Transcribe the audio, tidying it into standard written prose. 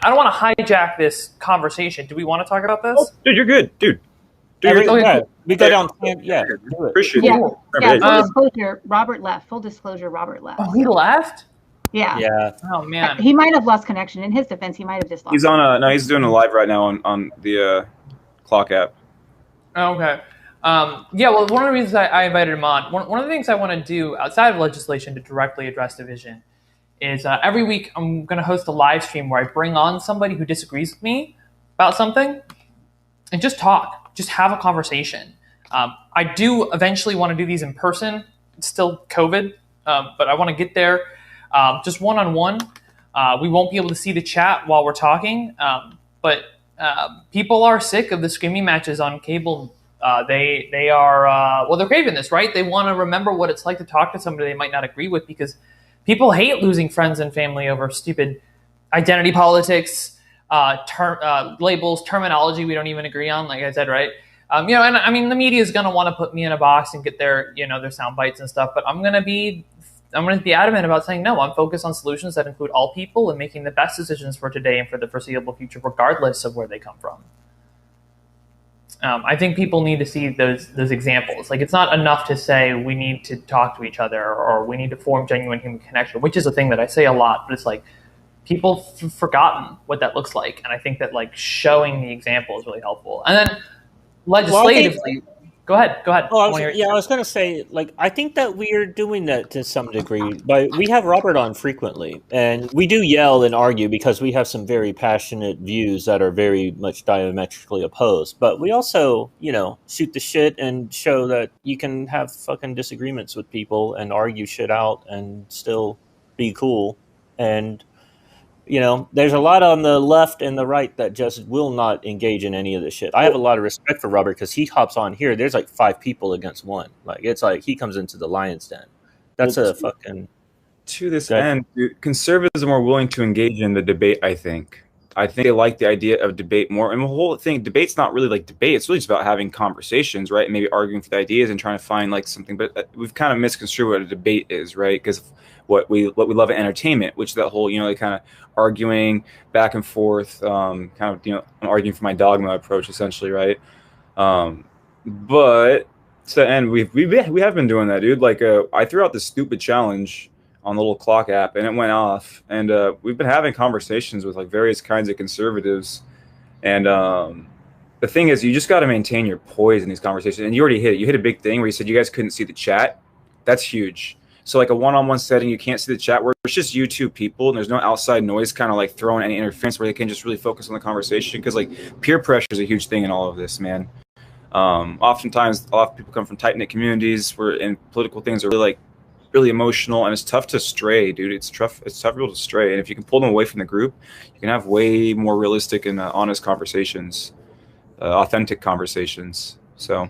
I don't want to hijack this conversation. Do we want to talk about this? Oh, dude, you're good, dude. We go down. Yeah, appreciate it. Yeah, full disclosure, Robert left. Full disclosure, Robert left. Oh, he left? Yeah. Oh man. He might have lost connection. In his defense, he might have just lost. He's on he's doing a live right now on the Clock app. Okay. Yeah, well, one of the reasons I invited him on, one of the things I want to do outside of legislation to directly address division is every week I'm going to host a live stream where I bring on somebody who disagrees with me about something and just talk, just have a conversation. I do eventually want to do these in person. It's still COVID, but I want to get there just one-on-one. We won't be able to see the chat while we're talking, but people are sick of the screaming matches on cable. They are, they're craving this, right? They want to remember what it's like to talk to somebody they might not agree with, because people hate losing friends and family over stupid identity politics, labels, terminology we don't even agree on, like I said, right? And I mean, the media is going to want to put me in a box and get their, their sound bites and stuff, but I'm going to be adamant about saying, no, I'm focused on solutions that include all people and making the best decisions for today and for the foreseeable future, regardless of where they come from. I think people need to see those examples. Like, it's not enough to say we need to talk to each other or we need to form genuine human connection, which is a thing that I say a lot, but it's like people forgotten what that looks like. And I think that like showing the example is really helpful. And then legislatively, go ahead. Oh, I was going to say, like, I think that we are doing that to some degree, but we have Robert on frequently, and we do yell and argue because we have some very passionate views that are very much diametrically opposed. But we also, shoot the shit and show that you can have fucking disagreements with people and argue shit out and still be cool. And there's a lot on the left and the right that just will not engage in any of this shit. I have a lot of respect for Robert because he hops on here. There's like 5 people against 1. Like, it's like he comes into the lion's den. That's a fucking... To this end, dude, conservatives are more willing to engage in the debate, I think. I think they like the idea of debate more. And the whole thing, debate's not really like debate. It's really just about having conversations, right? Maybe arguing for the ideas and trying to find like something. But we've kind of misconstrued what a debate is, right? Because what we love in entertainment, which is that whole, like kind of arguing back and forth, kind of, I'm arguing for my dogma approach, essentially, right? But to the end, we have been doing that, dude. Like, I threw out this stupid challenge on the little Clock app, and it went off. And we've been having conversations with like various kinds of conservatives. And the thing is, you just got to maintain your poise in these conversations. And you already hit it. You hit a big thing where you said you guys couldn't see the chat. That's huge. So like a one-on-one setting, you can't see the chat where it's just you two people and there's no outside noise kind of like throwing any interference, where they can just really focus on the conversation. Because like peer pressure is a huge thing in all of this, man. Oftentimes, a lot of people come from tight-knit communities where political things are really emotional, and it's tough to stray, dude. It's tough for people to stray. And if you can pull them away from the group, you can have way more realistic and honest conversations, authentic conversations. So